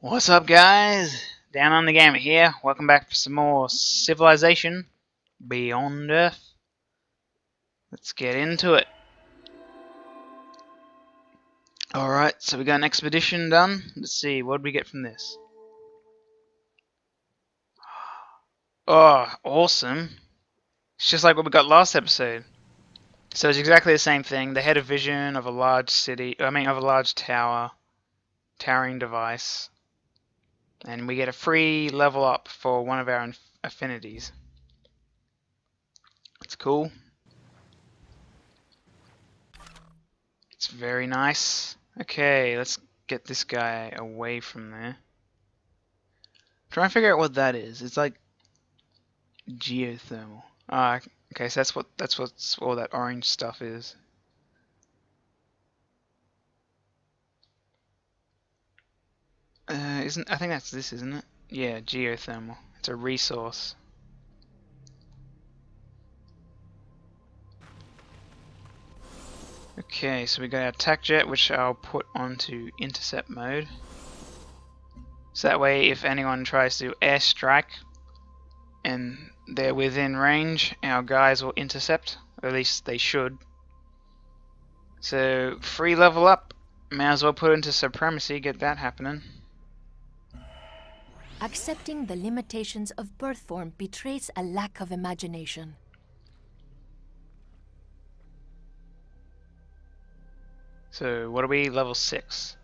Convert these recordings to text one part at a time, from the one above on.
What's up, guys? Down on the Gamer here. Welcome back for some more Civilization Beyond Earth. Let's get into it. Alright, so we got an expedition done. Let's see, what did we get from this? Oh, awesome. It's just like what we got last episode. So it's exactly the same thing. They had a vision of a large city, of a large towering device. And we get a free level up for one of our affinities. That's cool. It's very nice. Okay, let's get this guy away from there. Try and figure out what that is. It's like geothermal. Ah, okay, so that's what all that orange stuff is. I think that's this, isn't it? Yeah, geothermal. It's a resource. Okay, so we got our attack jet, which I'll put onto intercept mode. So that way, if anyone tries to airstrike and they're within range, our guys will intercept. Or at least they should. So, free level up. May as well put into supremacy, get that happening. Accepting the limitations of birth form betrays a lack of imagination. So, what are we? Level 6.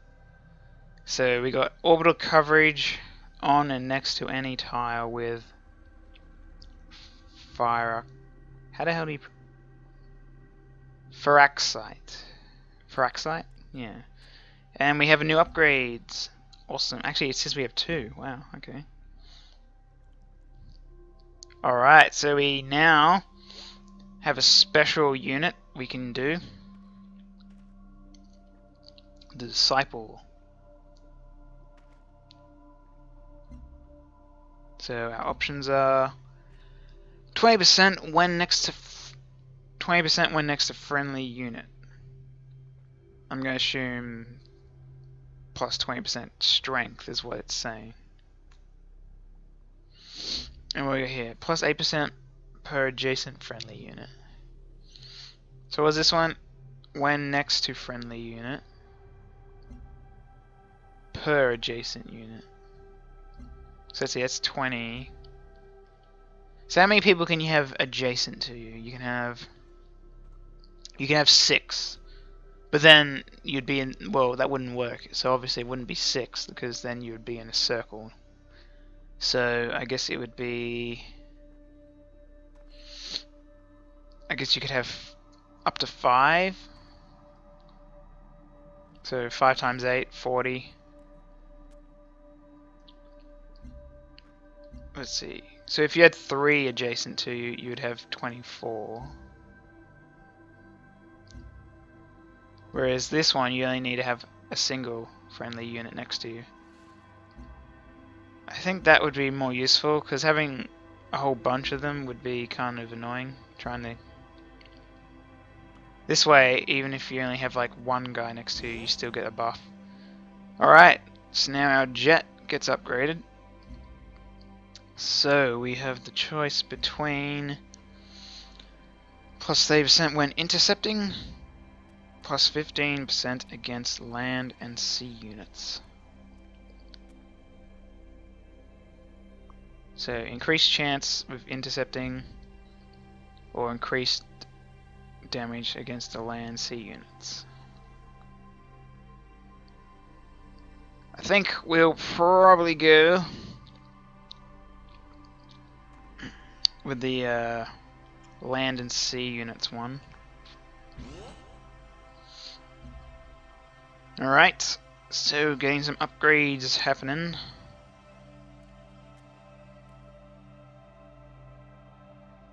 So, we got orbital coverage on and next to any tile with fire. How the hell do you... Feraxite. Feraxite? Yeah. And we have a new upgrades. Awesome. Actually, it says we have 2. Wow, okay. Alright, so we now have a special unit we can do. The Disciple. So our options are 20% when next to 20% when next to friendly unit. I'm going to assume plus 20% strength is what it's saying. And we'll go here, plus 8% per adjacent friendly unit. So what's this one? When next to friendly unit per adjacent unit. So let's see, that's 20. So how many people can you have adjacent to you? You can have 6. But then you'd be in, well, that wouldn't work. So obviously it wouldn't be 6 because then you would be in a circle. So I guess it would be, I guess you could have up to 5. So 5 times 8, 40. Let's see. So if you had 3 adjacent to you, you would have 24. Whereas this one, you only need to have a single friendly unit next to you. I think that would be more useful, because having a whole bunch of them would be kind of annoying. This way, even if you only have like one guy next to you, you still get a buff. Alright, so now our jet gets upgraded. So we have the choice between plus 30% when intercepting, plus 15% against land and sea units. So increased chance of intercepting or increased damage against the land sea units. I think we'll probably go with the land and sea units one. Alright, so getting some upgrades happening.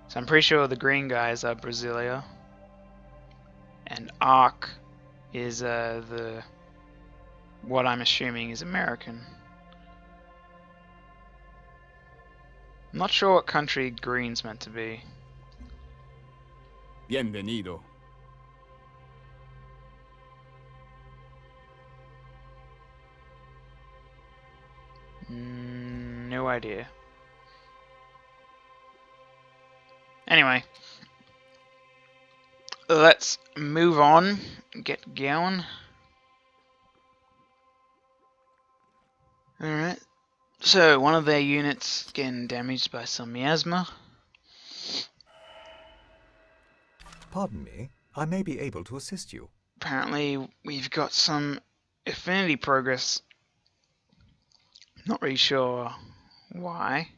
So I'm pretty sure the green guys are Brasilia. And Ark is what I'm assuming is American. I'm not sure what country green's meant to be. Bienvenido. No idea. Anyway, let's move on, get going. Alright, so one of their units getting damaged by some miasma. Pardon me, I may be able to assist you. Apparently we've got some affinity progress. Not really sure why.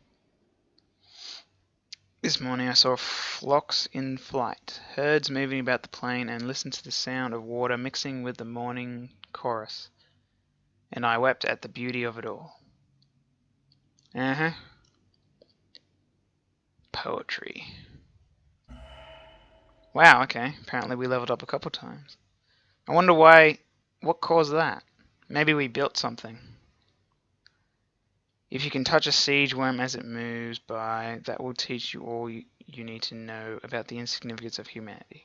This morning I saw flocks in flight, herds moving about the plain, and listened to the sound of water mixing with the morning chorus. And I wept at the beauty of it all. Poetry. Wow, okay. Apparently we leveled up a couple times. I wonder why... what caused that? Maybe we built something. If you can touch a siege worm as it moves by, that will teach you all you need to know about the insignificance of humanity.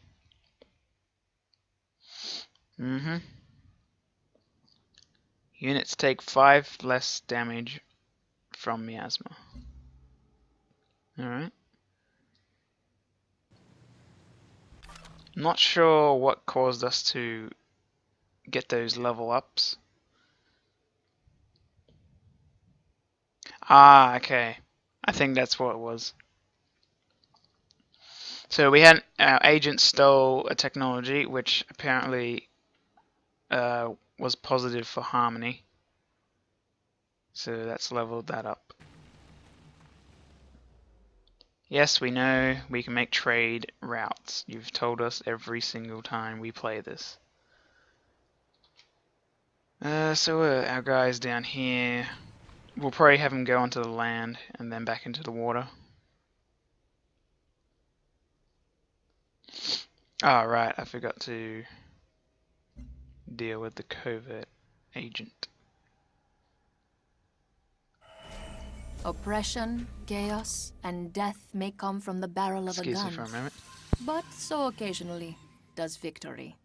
Units take 5 less damage from miasma. Alright. Not sure what caused us to get those level ups. Ah, okay. I think that's what it was. So we had our agent stole a technology which apparently was positive for harmony. So that's leveled that up. Yes, we know we can make trade routes. You've told us every single time we play this. So our guys down here, we'll probably have them go onto the land and then back into the water. Ah, right, I forgot to deal with the covert agent. Oppression, chaos, and death may come from the barrel of a Excuse me gun, for a moment. but so occasionally does victory.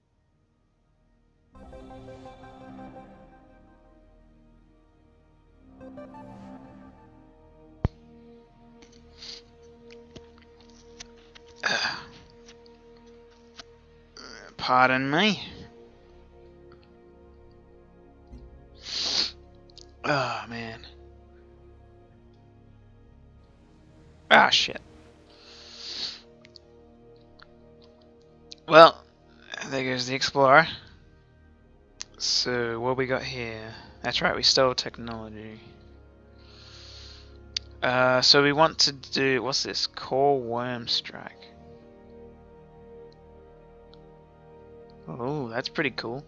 Pardon me. Oh, man. Ah, shit. Well, there goes the Explorer. So, what we got here? That's right, we stole technology. So we want to do... what's this? Core Worm Strike. Oh, that's pretty cool.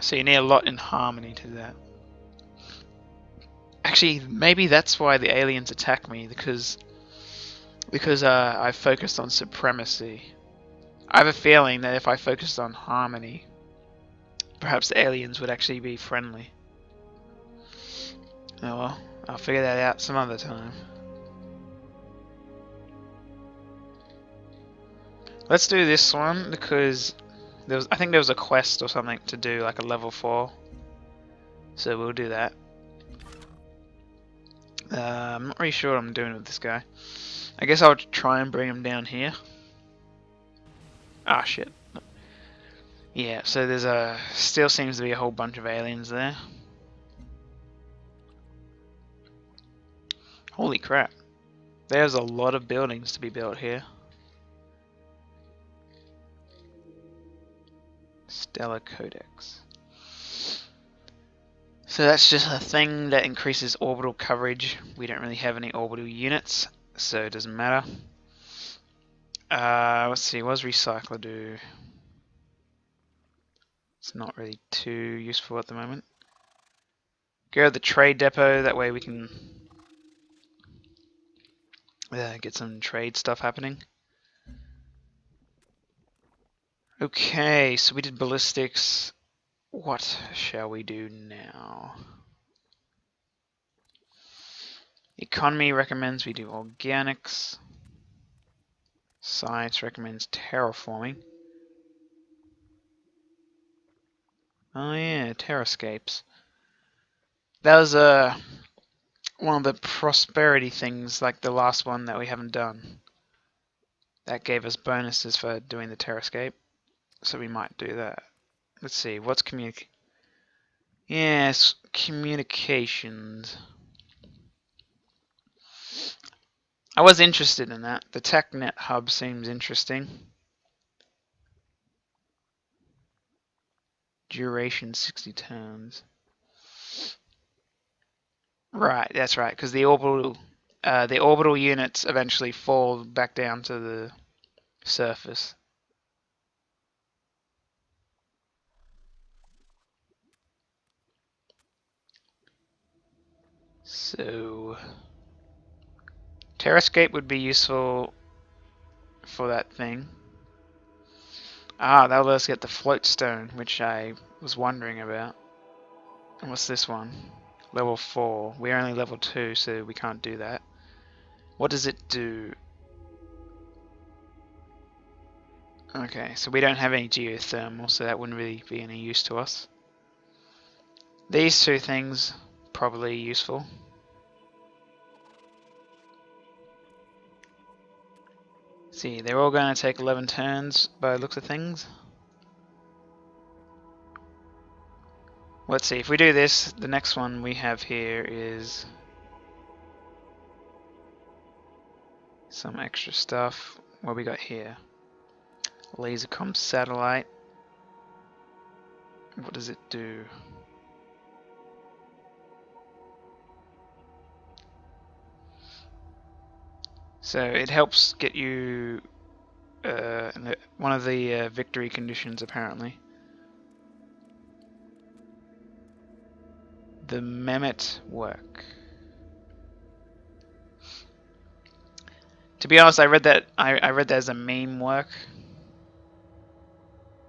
So you need a lot in harmony to that. Actually, maybe that's why the aliens attack me, because I focused on supremacy. I have a feeling that if I focused on harmony, perhaps the aliens would actually be friendly. Oh well, I'll figure that out some other time. Let's do this one because I think there was a quest or something to do, like a level 4. So we'll do that. I'm not really sure what I'm doing with this guy. I guess I'll try and bring him down here. Ah, shit. Yeah, so there's still seems to be a whole bunch of aliens there. Holy crap. There's a lot of buildings to be built here. Stellar Codex. So that's just a thing that increases orbital coverage. We don't really have any orbital units, so it doesn't matter. Let's see, what does Recycler do? It's not really too useful at the moment. Go to the trade depot, that way we can get some trade stuff happening. Okay, so we did ballistics. What shall we do now? Economy recommends we do organics. Science recommends terraforming. Oh yeah, terrascapes. That was one of the prosperity things, like the last one that we haven't done. That gave us bonuses for doing the terrascape, so we might do that. Let's see, what's Yes, communications. I was interested in that. The TechNet hub seems interesting. Duration 60 turns. Right, that's right, because the orbital units eventually fall back down to the surface. So, Terrascape would be useful for that thing. Ah, that'll let us get the float stone, which I was wondering about. And what's this one? Level 4. We're only level 2, so we can't do that. What does it do? Okay, so we don't have any geothermal, so that wouldn't really be any use to us. These two things, probably useful. See, they're all going to take 11 turns by the looks of things. Let's see, if we do this, the next one we have here is some extra stuff. What we got here? Lasercom satellite. What does it do? So it helps get you one of the victory conditions apparently. The Mehmet work. To be honest, I read that as a meme work.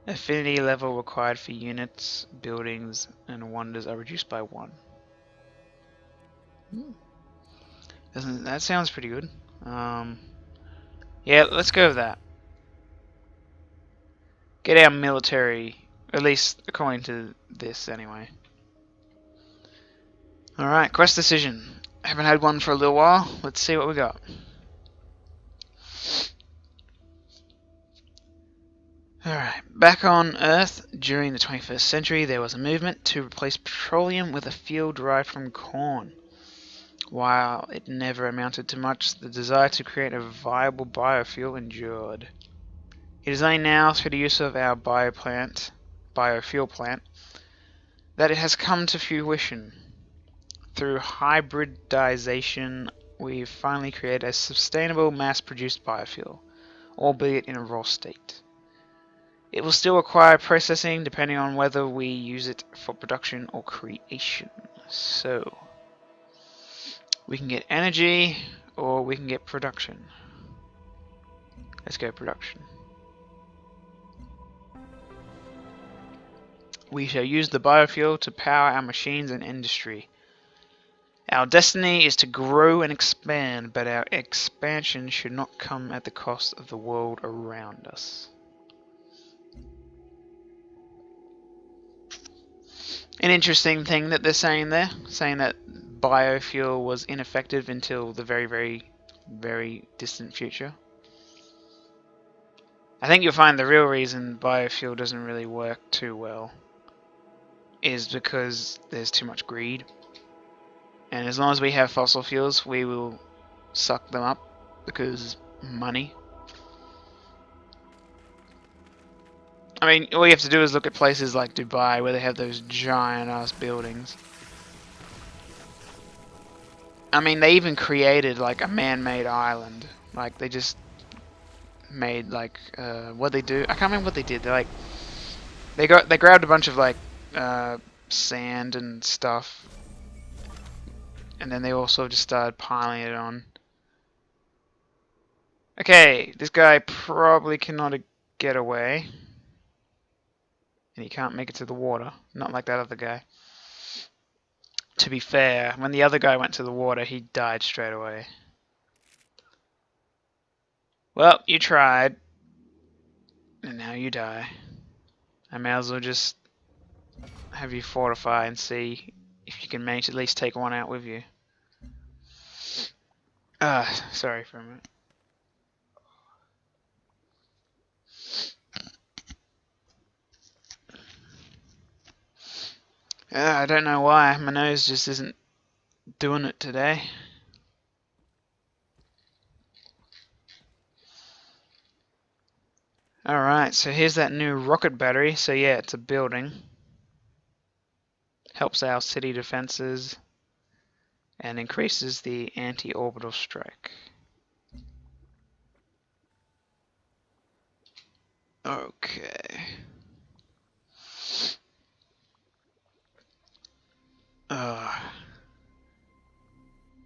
Affinity level required for units, buildings, and wonders are reduced by 1. That sounds pretty good. Yeah, let's go with that. Get our military, at least according to this anyway. Alright, quest decision. Haven't had one for a little while. Let's see what we got. Alright, back on Earth, during the 21st century, there was a movement to replace petroleum with a fuel derived from corn. While it never amounted to much, the desire to create a viable biofuel endured. It is only now, through the use of our biofuel plant, that it has come to fruition. Through hybridization, we've finally created a sustainable, mass-produced biofuel, albeit in a raw state. It will still require processing depending on whether we use it for production or creation. So, we can get energy or we can get production. Let's go production. We shall use the biofuel to power our machines and industry. Our destiny is to grow and expand, but our expansion should not come at the cost of the world around us. An interesting thing that they're saying there, saying that biofuel was ineffective until the very, very, very distant future. I think you'll find the real reason biofuel doesn't really work too well is because there's too much greed. And as long as we have fossil fuels, we will suck them up because money. I mean, all you have to do is look at places like Dubai where they have those giant ass buildings. I mean, they even created like a man-made island. Like they just made like what they do. I can't remember what they did. They grabbed a bunch of like sand and stuff, and then they also just started piling it on. Okay, this guy probably cannot get away. And he can't make it to the water. Not like that other guy. To be fair, when the other guy went to the water, he died straight away. Well, you tried. And now you die. I may as well just have you fortify and see if you can manage to at least take one out with you. Sorry for a minute. I don't know why, my nose just isn't doing it today. Alright, so here's that new rocket battery. So yeah, it's a building. Helps our city defenses and increases the anti-orbital strike. Okay.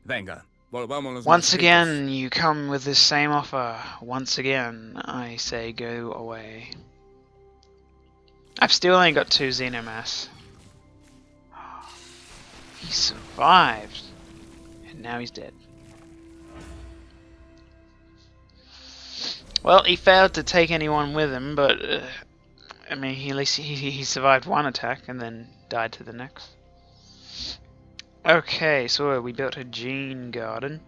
Venga, volvámonos más Once ricos. again, you come with this same offer. Once again, I say go away. I've still only got 2 Xenomass. He survived. And now he's dead. Well, he failed to take anyone with him, but I mean, at least he survived one attack and then died to the next. Okay, so we built a gene garden.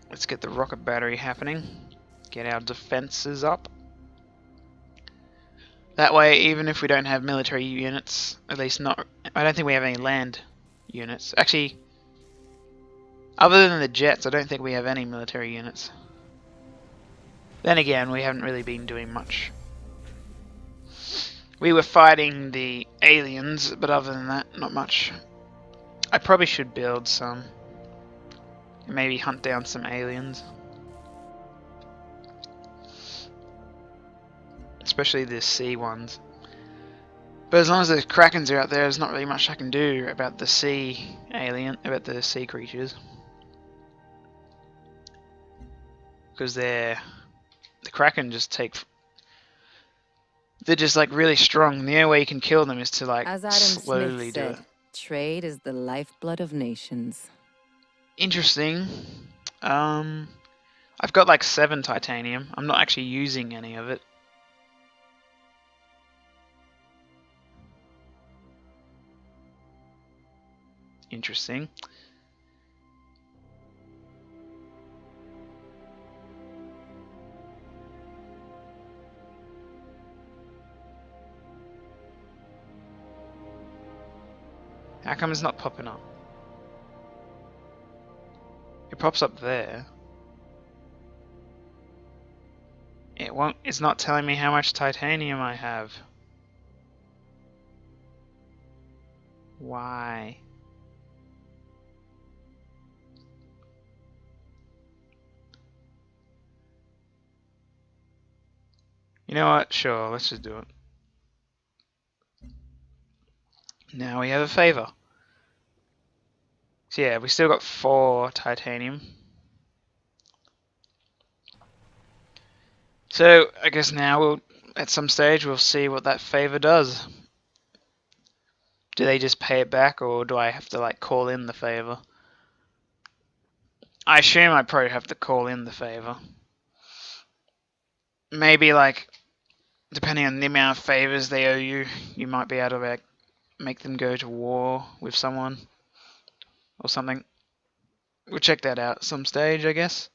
Let's get the rocket battery happening. Get our defenses up. That way, even if we don't have military units, at least not... I don't think we have any land units. Actually, other than the jets, I don't think we have any military units. Then again, we haven't really been doing much. We were fighting the aliens, but other than that, not much. I probably should build some. Maybe hunt down some aliens. Especially the sea ones. But as long as the krakens are out there, there's not really much I can do about the sea about the sea creatures. Because the kraken just they're just like really strong. The only way you can kill them is to like As Adam slowly Smith do it. said, trade is the lifeblood of nations. Interesting. I've got like 7 titanium. I'm not actually using any of it. Interesting. How come it's not popping up? It pops up there. It won't. It's not telling me how much titanium I have. Why? You know what? Sure, let's just do it. Now we have a favor. So yeah, we still got 4 titanium. So I guess now at some stage we'll see what that favor does. Do they just pay it back, or do I have to like call in the favor? I assume I probably have to call in the favor. Maybe like, depending on the amount of favors they owe you, you might be able to like, make them go to war with someone or something. We'll check that out at some stage, I guess.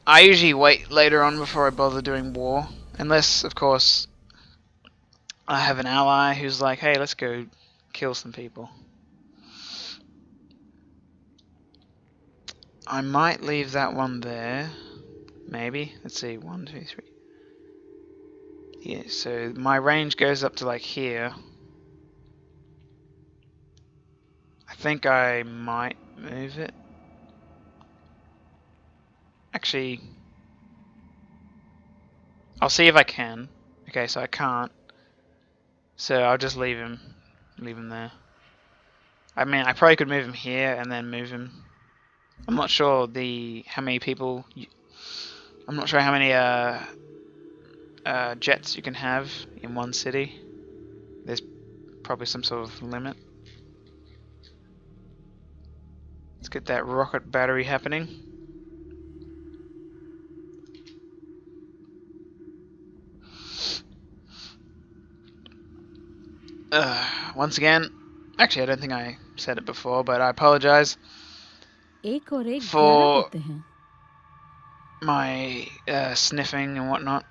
I usually wait later on before I bother doing war, unless, of course, I have an ally who's like, hey, let's go kill some people. I might leave that one there. Maybe. Let's see. 1, 2, 3. Yeah, so my range goes up to like here. I think I might move it. Actually, I'll see if I can. Okay, so I can't. So I'll just leave him there. I mean, I probably could move him here and then move him. I'm not sure how many people. I'm not sure how many jets you can have in one city. There's probably some sort of limit. Let's get that rocket battery happening. Once again, actually I don't think I said it before, but I apologize एक और एक 11 for होते हैं. my sniffing and whatnot.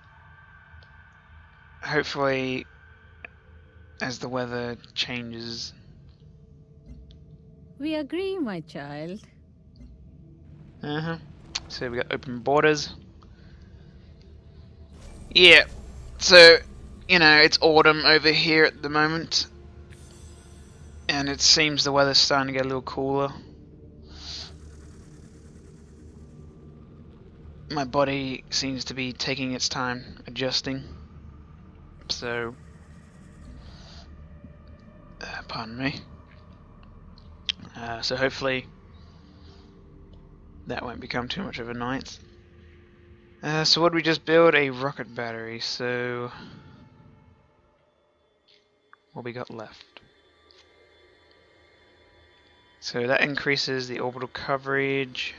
Hopefully, as the weather changes. We agree, my child. So we got open borders. Yeah, so, you know, it's autumn over here at the moment. And it seems the weather's starting to get a little cooler. My body seems to be taking its time adjusting. So, pardon me. So hopefully that won't become too much of a annoyance. So what did we just build? A rocket battery. So what we got left? So that increases the orbital coverage.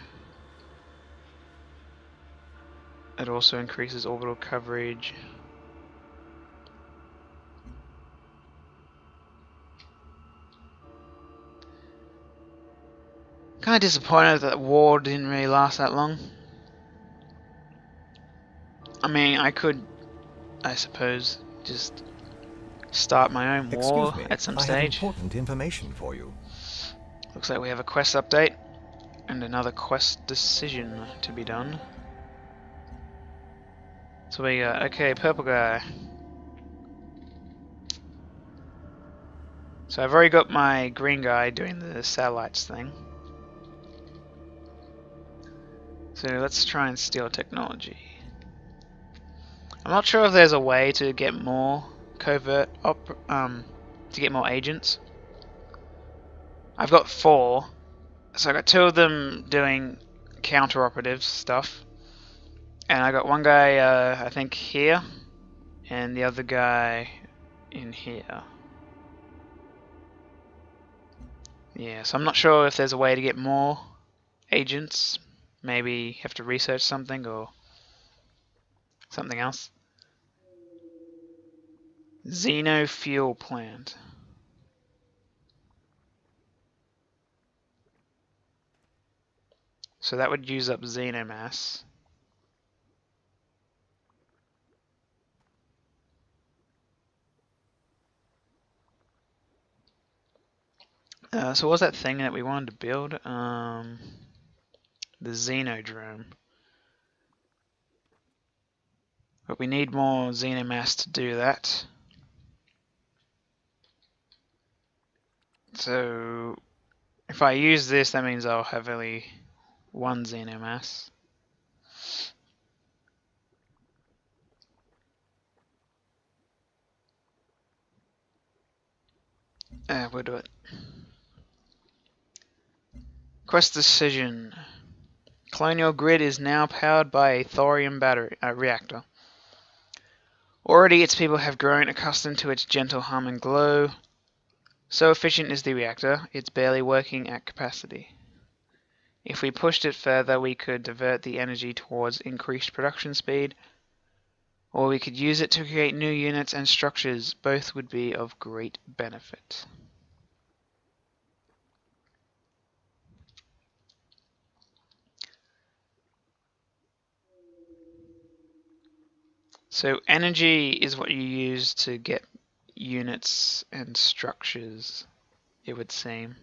It also increases orbital coverage. Kind of disappointed that war didn't really last that long. I mean, I could, I suppose, just start my own Excuse war me, at some I have stage. important information for you. Looks like we have a quest update and another quest decision to be done. So we got, okay, purple guy. So I've already got my green guy doing the satellites thing. So let's try and steal technology. I'm not sure if there's a way to get more covert to get more agents. I've got 4, so I got 2 of them doing counter-operative stuff, and I got one guy I think here, and the other guy in here. Yeah, so I'm not sure if there's a way to get more agents. Maybe have to research something or something else. Xeno fuel plant. So that would use up xenomass. So what was that thing that we wanted to build? The Xenodrome. But we need more xenomass to do that. So if I use this, that means I'll have only 1 xenomass. We'll do it. Quest decision. Colonial grid is now powered by a thorium battery reactor. Already its people have grown accustomed to its gentle hum and glow. So efficient is the reactor, it's barely working at capacity. If we pushed it further, we could divert the energy towards increased production speed, or we could use it to create new units and structures. Both would be of great benefit. So energy is what you use to get units and structures, it would seem.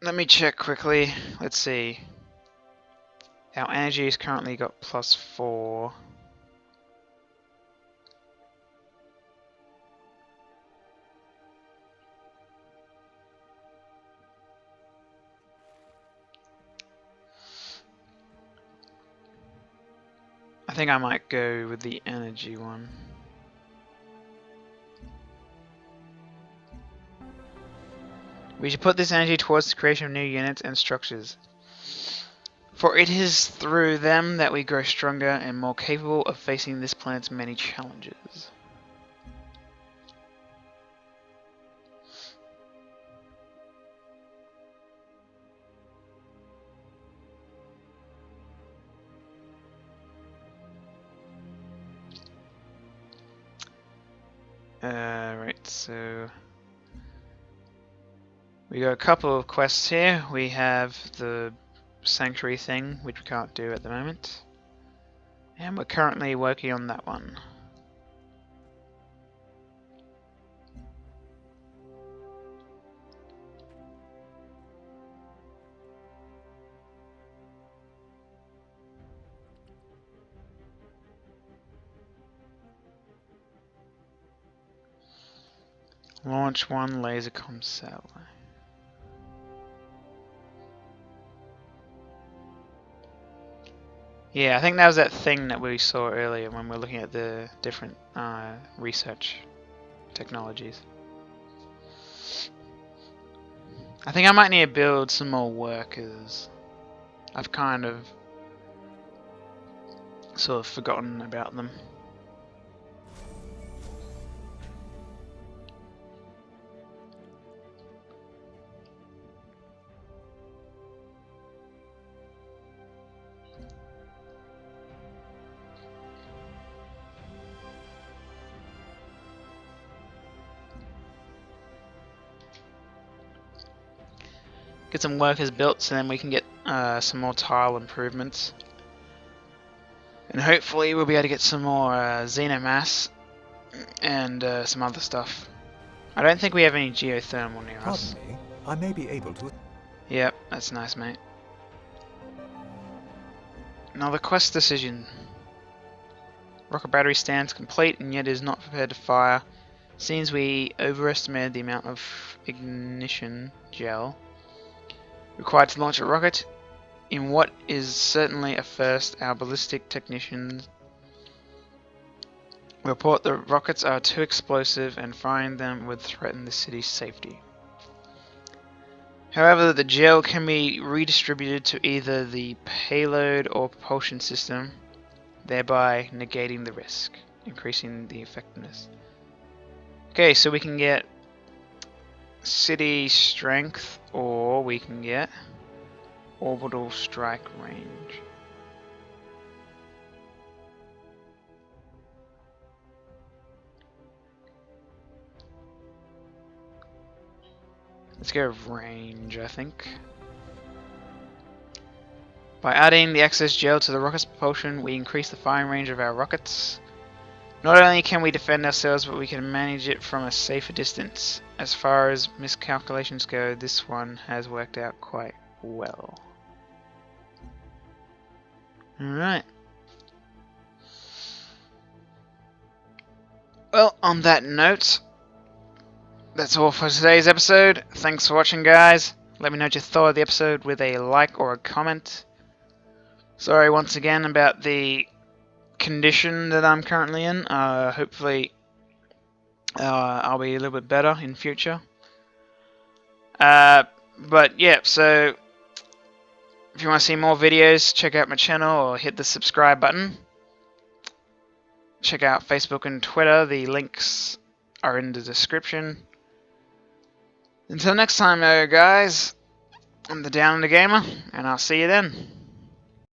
Let me check quickly. Let's see. Our energy has currently got +4. I think I might go with the energy one. We should put this energy towards the creation of new units and structures. For it is through them that we grow stronger and more capable of facing this planet's many challenges. Right, so we got a couple of quests here. We have the sanctuary thing, which we can't do at the moment. And we're currently working on that one. Launch one laser comm cell. Yeah, I think that was that thing that we saw earlier when we were looking at the different research technologies. I think I might need to build some more workers. I've kind of sort of forgotten about them. Get some workers built so then we can get some more tile improvements. And hopefully we'll be able to get some more xenomass and some other stuff. I don't think we have any geothermal near us. Pardon me, I may be able to... Yep, that's nice, mate. Another quest decision. Rocket battery stands complete and yet is not prepared to fire. Seems we overestimated the amount of ignition gel required to launch a rocket. In what is certainly a first, our ballistic technicians report the rockets are too explosive and firing them would threaten the city's safety. However, the gel can be redistributed to either the payload or propulsion system, thereby negating the risk, increasing the effectiveness. Okay, so we can get city strength, or we can get orbital strike range. Let's go range, I think. By adding the excess gel to the rocket's propulsion, we increase the firing range of our rockets. Not only can we defend ourselves, but we can manage it from a safer distance. As far as miscalculations go, this one has worked out quite well. Alright. Well, on that note, that's all for today's episode. Thanks for watching, guys. Let me know what you thought of the episode with a like or a comment. Sorry once again about the condition that I'm currently in. Hopefully I'll be a little bit better in future. But yeah, so if you want to see more videos, check out my channel or hit the subscribe button. Check out Facebook and Twitter. The links are in the description. Until next time, guys, I'm the Downunder Gamer, and I'll see you then.